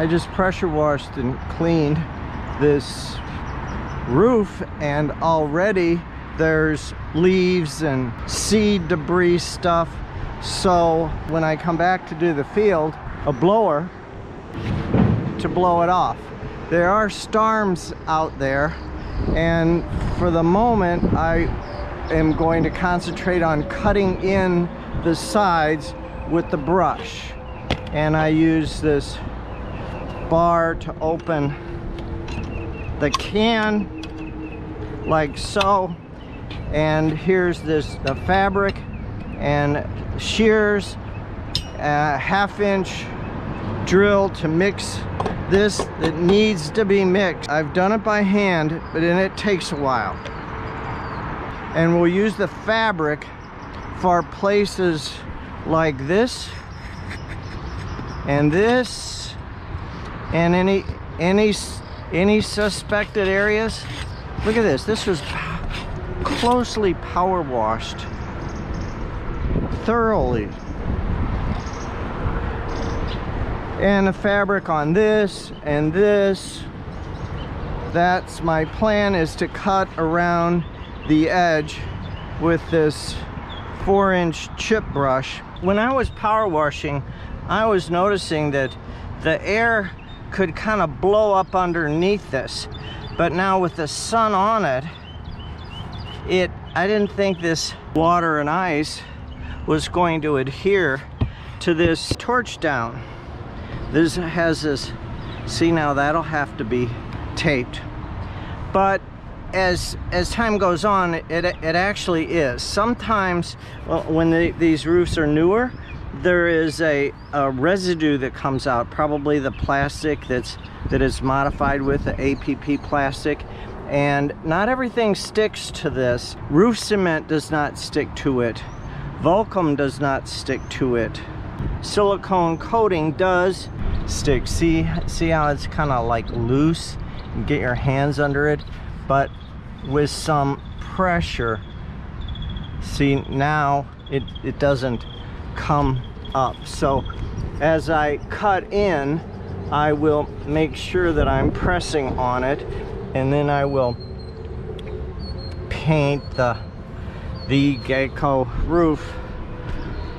I just pressure washed and cleaned this roof, and already there's leaves and seed debris stuff. So when I come back to do the field, a blower to blow it off. There are storms out there, and for the moment I am going to concentrate on cutting in the sides with the brush, and I use this bar to open the can like so, and here's the fabric and shears, a ½ inch drill to mix this that needs to be mixed. I've done it by hand, but then it takes a while. And we'll use the fabric for places like this and this and any suspected areas. Look at this. This was closely power washed thoroughly. And the fabric on this and this. That's my plan, is to cut around the edge with this 4-inch chip brush. When I was power washing, I was noticing that the air could kind of blow up underneath this, but now with the sun on it, I didn't think this water and ice was going to adhere to this torch down. This has this, see, now that'll have to be taped. But as time goes on, it actually is. Sometimes, well, when these roofs are newer, there is a residue that comes out, probably the plastic that is modified with the APP plastic, and not everything sticks to this. Roof cement does not stick to it. Vulcum does not stick to it. Silicone coating does stick. See how it's kind of like loose? You get your hands under it, but with some pressure, see, now it doesn't come up. So as I cut in, I will make sure that I'm pressing on it, and then I will paint the GACORoof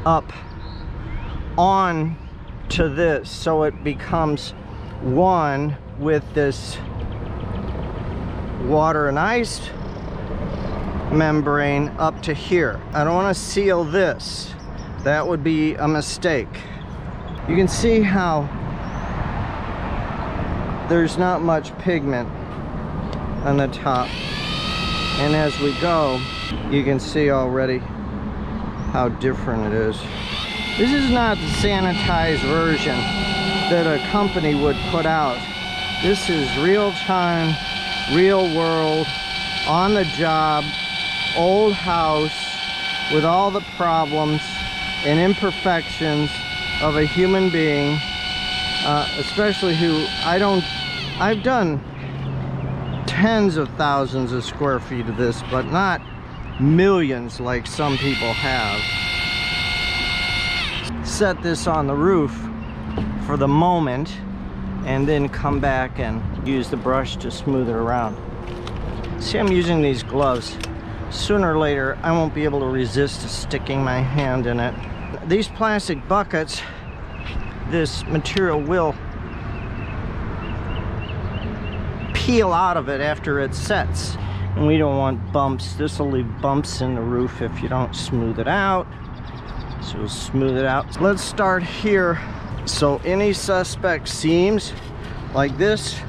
up on to this, so it becomes one with this water and ice membrane up to here. I don't want to seal this. That would be a mistake. You can see how there's not much pigment on the top, and as we go, you can see already how different it is. This is not the sanitized version that a company would put out. This is real time, real world, on the job, old house, with all the problems and imperfections of a human being, especially who I've done tens of thousands of square feet of this, but not millions like some people have. Set this on the roof for the moment, and then come back and use the brush to smooth it around. See, I'm using these gloves. Sooner or later, I won't be able to resist sticking my hand in it. These plastic buckets, this material will peel out of it after it sets, and we don't want bumps. This will leave bumps in the roof if you don't smooth it out. So we'll smooth it out. Let's start here. So any suspect seams like this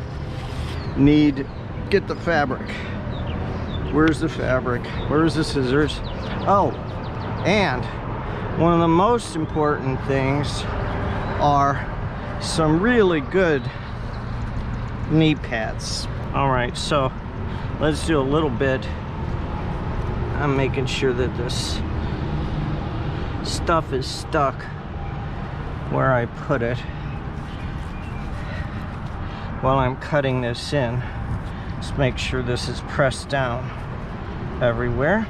get the fabric. Where's the fabric? Where's the scissors? Oh, and one of the most important things are some really good knee pads. All right, so let's do a little bit. I'm making sure that this stuff is stuck where I put it while I'm cutting this in. Just make sure this is pressed down everywhere.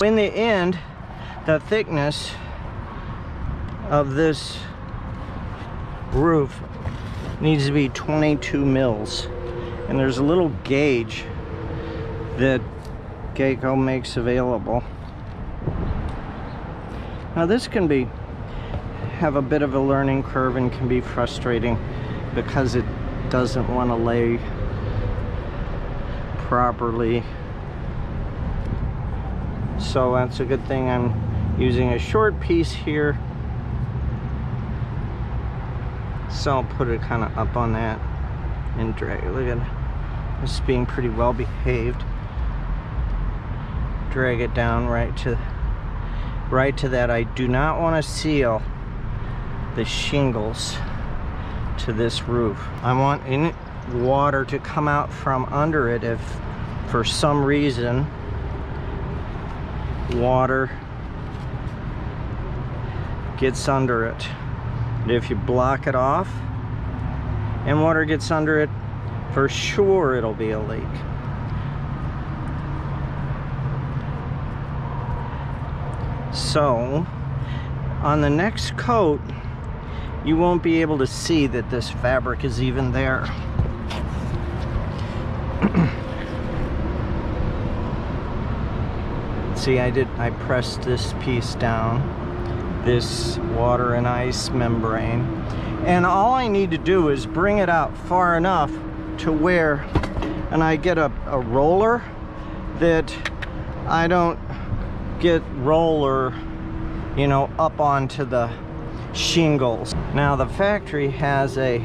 In the end, the thickness of this roof needs to be 22 mils. And there's a little gauge that GACO makes available. Now this can have a bit of a learning curve and can be frustrating because it doesn't want to lay properly. So that's a good thing I'm using a short piece here. So I'll put it kind of up on that and drag it. Look at this being pretty well behaved. Drag it down right to that. I do not want to seal the shingles to this roof. I want any water to come out from under it if for some reason water gets under it. And if you block it off and water gets under it, for sure it'll be a leak. So on the next coat, you won't be able to see that this fabric is even there. See, I pressed this piece down, this water and ice membrane, and all I need to do is bring it out far enough to where, and I get a roller that I don't get roller, you know, up onto the shingles. Now the factory has a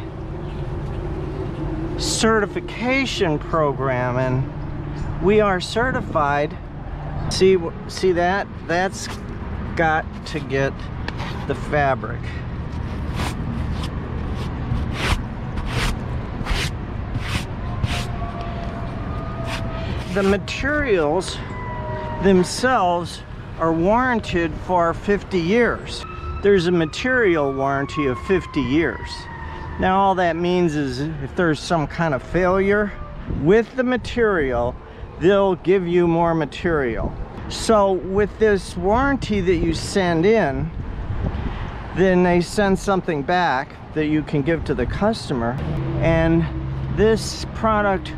certification program and we are certified. See that? That's got to get the fabric. The materials themselves are warranted for 50 years. There's a material warranty of 50 years. Now all that means is if there's some kind of failure with the material, they'll give you more material. So with this warranty that you send in, then they send something back that you can give to the customer. And this product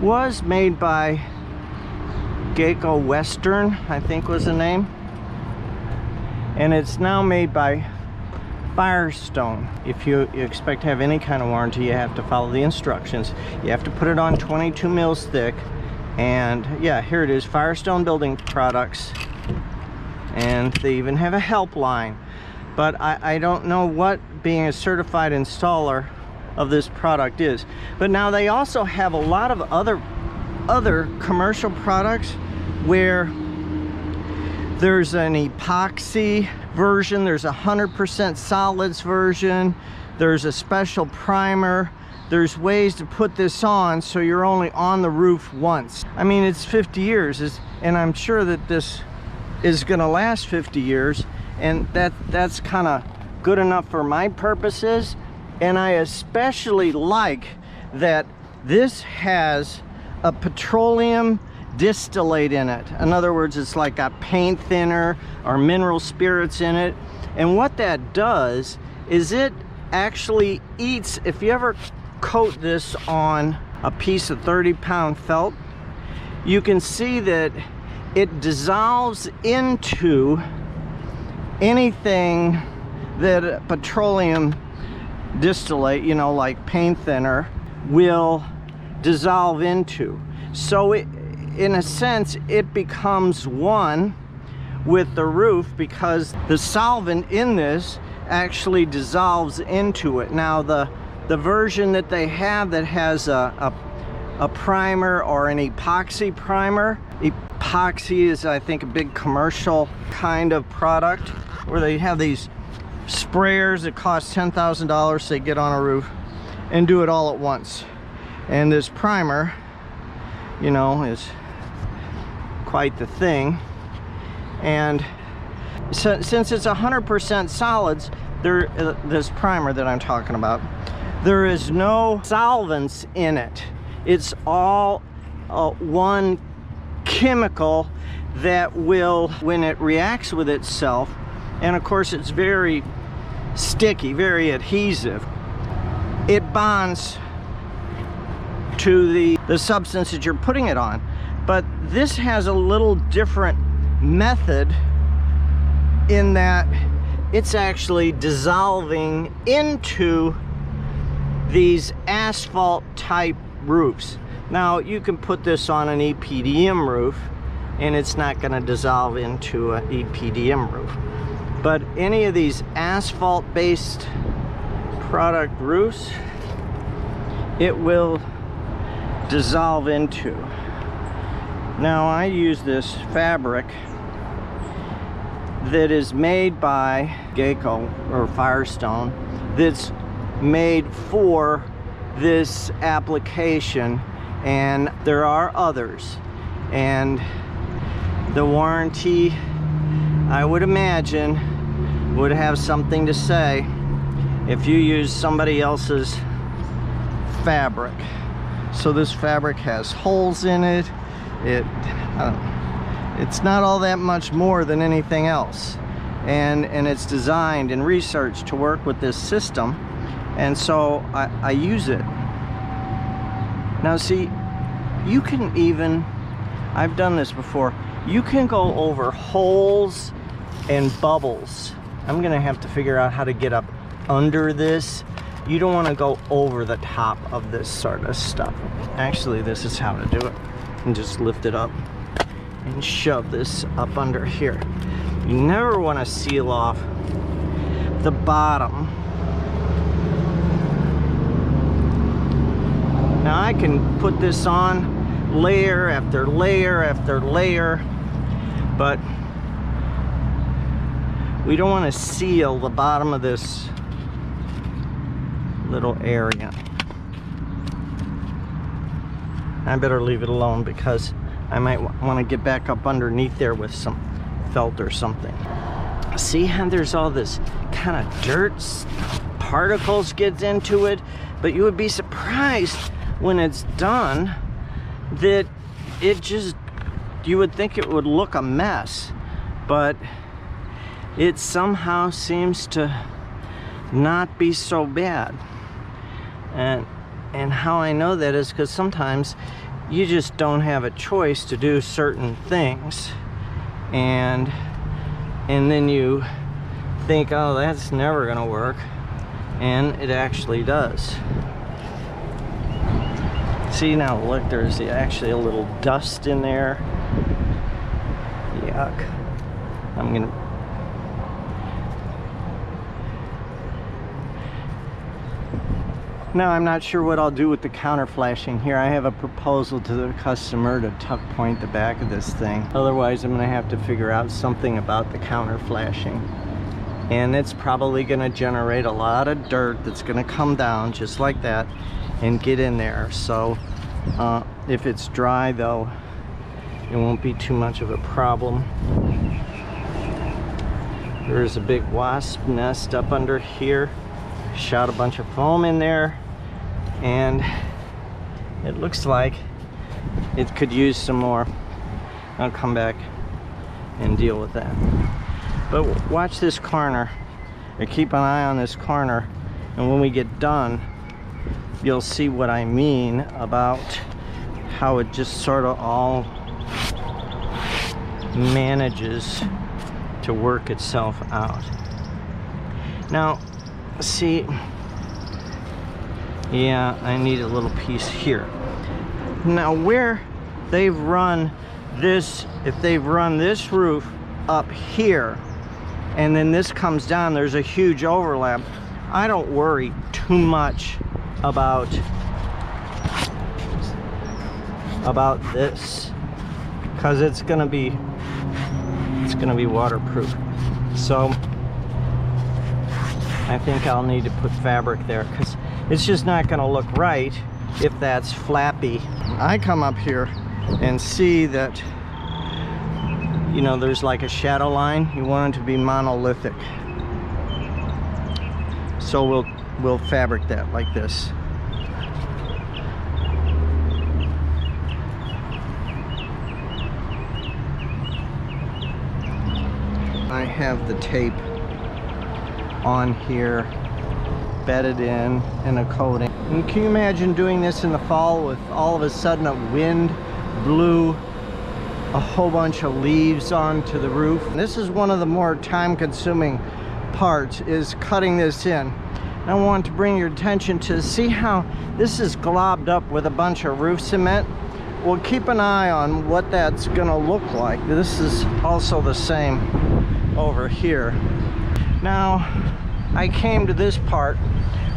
was made by GACO Western, I think was the name. And it's now made by Firestone. If you expect to have any kind of warranty, you have to follow the instructions. You have to put it on 22 mils thick. And yeah, here it is, Firestone Building Products. And they even have a helpline. But I don't know what being a certified installer of this product is. But now they also have a lot of other commercial products where there's an epoxy version, there's a 100% solids version, there's a special primer. There's ways to put this on so you're only on the roof once. I mean, it's 50 years, and I'm sure that this is gonna last 50 years, and that's kind of good enough for my purposes. And I especially like that this has a petroleum distillate in it. In other words, it's like a paint thinner or mineral spirits in it. And what that does is it actually eats, if you ever coat this on a piece of 30-pound felt, you can see that it dissolves into anything that petroleum distillate, you know, like paint thinner, will dissolve into. So it, in a sense, it becomes one with the roof because the solvent in this actually dissolves into it. Now the version that they have that has a primer or an epoxy primer, epoxy is, I think, a big commercial kind of product where they have these sprayers that cost $10,000. They get on a roof and do it all at once. And this primer, you know, is quite the thing. And so, since it's 100% solids, this primer that I'm talking about, there is no solvents in it. It's all one chemical that will, when it reacts with itself, and of course it's very sticky, very adhesive, it bonds to the substance that you're putting it on. But this has a little different method in that it's actually dissolving into these asphalt type roofs. Now you can put this on an EPDM roof and it's not going to dissolve into an EPDM roof, but any of these asphalt based product roofs, it will dissolve into. Now I use this fabric that is made by GACO or Firestone, that's made for this application, and there are others, and the warranty, I would imagine, would have something to say if you use somebody else's fabric. So this fabric has holes in it. It's not all that much more than anything else, and it's designed and researched to work with this system, and so I use it. Now see, you can even, I've done this before, you can go over holes and bubbles. I'm gonna have to figure out how to get up under this. You don't want to go over the top of this sort of stuff. Actually, this is how to do it. And just lift it up and shove this up under here. You never want to seal off the bottom. Now I can put this on layer after layer after layer, but we don't want to seal the bottom of this little area. I better leave it alone because I might want to get back up underneath there with some felt or something. See how there's all this kind of dirt particles gets into it, but you would be surprised when it's done that it just, you would think it would look a mess, but it somehow seems to not be so bad. And how I know that is because sometimes you just don't have a choice to do certain things, and then you think, oh, that's never gonna work, and it actually does. See, now look, there's actually a little dust in there. Yuck. I'm gonna, now I'm not sure what I'll do with the counter flashing here. I have a proposal to the customer to tuck point the back of this thing. Otherwise I'm gonna have to figure out something about the counter flashing. And it's probably gonna generate a lot of dirt that's gonna come down just like that and get in there. So if it's dry though, it won't be too much of a problem. There's a big wasp nest up under here. Shot a bunch of foam in there, and it looks like it could use some more. I'll come back and deal with that. But watch this corner, or keep an eye on this corner, and when we get done you'll see what I mean about how it just sort of all manages to work itself out. Now see, yeah, I need a little piece here. Now where they've run this, if they've run this roof up here and then this comes down, there's a huge overlap. I don't worry too much about this because it's gonna be waterproof. So I think I'll need to put fabric there because it's just not going to look right if that's flappy. I come up here and see that, you know, there's like a shadow line. You want it to be monolithic. So we'll fabric that like this. I have the tape on here, bedded in a coating. And can you imagine doing this in the fall with all of a sudden a wind blew a whole bunch of leaves onto the roof? And this is one of the more time-consuming parts, is cutting this in. I want to bring your attention to see how this is globbed up with a bunch of roof cement. Well, keep an eye on what that's gonna look like. This is also the same over here. Now, I came to this part,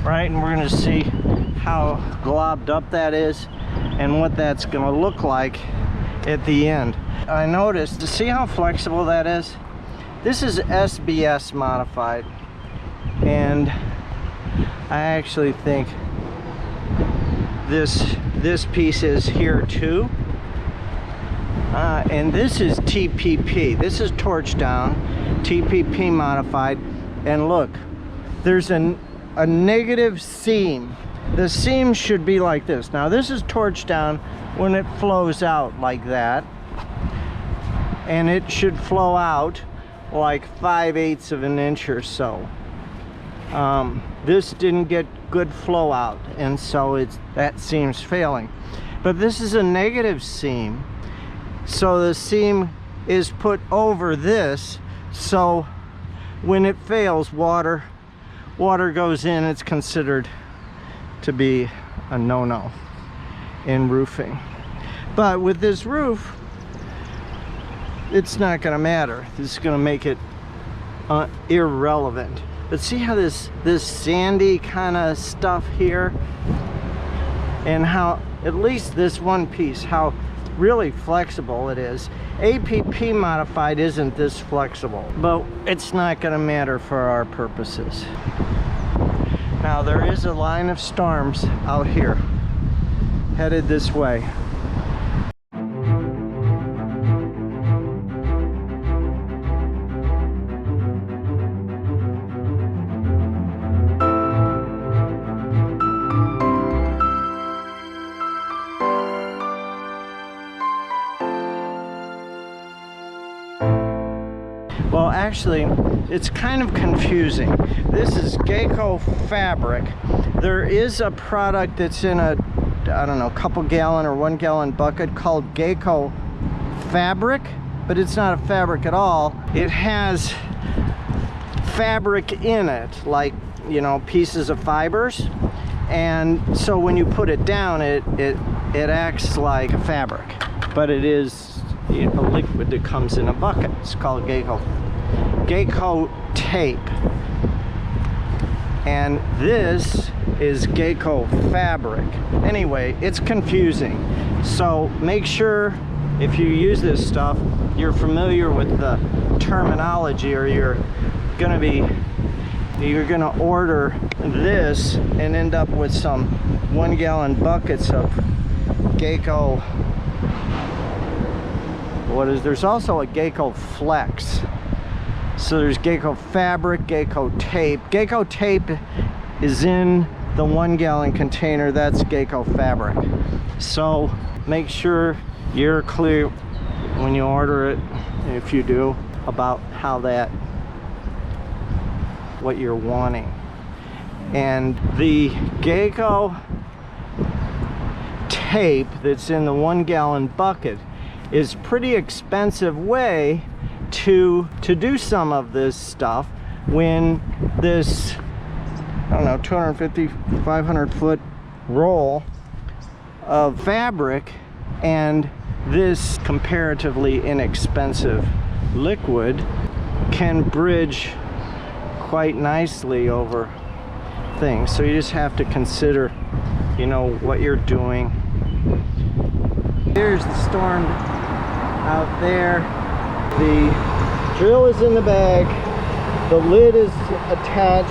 right, and we're gonna see how globbed up that is and what that's gonna look like at the end. I noticed, to see how flexible that is, this is SBS modified, and I actually think this piece is here too, and this is TPP. This is torch down, TPP modified, and look, there's a negative seam. The seam should be like this. Now this is torch down when it flows out like that, and it should flow out like 5/8 of an inch or so. This didn't get good flow out, and so that seam's failing. But this is a negative seam, so the seam is put over this, so when it fails, water goes in. It's considered to be a no-no in roofing. But with this roof, it's not going to matter. This is going to make it irrelevant. But see how this sandy kind of stuff here, and how at least this one piece, how really flexible it is. APP modified isn't this flexible, but it's not going to matter for our purposes. Now there is a line of storms out here headed this way. Well, actually, it's kind of confusing. This is GACO fabric. There is a product that's in a, I don't know, couple gallon or 1 gallon bucket called GACO fabric, but it's not a fabric at all. It has fabric in it, like, you know, pieces of fibers. And so when you put it down, it acts like a fabric, but it is a liquid that comes in a bucket. It's called GACO tape, and this is GACO fabric. Anyway, it's confusing, so make sure if you use this stuff you're familiar with the terminology, or you're gonna order this and end up with some 1 gallon buckets of GACO. There's also a GACO flex. So there's GACO fabric, GACO tape. GACO tape is in the 1 gallon container. That's GACO fabric. So make sure you're clear when you order it, if you do, about what you're wanting. And the GACO tape that's in the 1 gallon bucket is pretty expensive way to do some of this stuff, when this, I don't know, 250, 500 foot roll of fabric and this comparatively inexpensive liquid can bridge quite nicely over things. So you just have to consider, you know, what you're doing. Here's the storm out there. The drill is in the bag, the lid is attached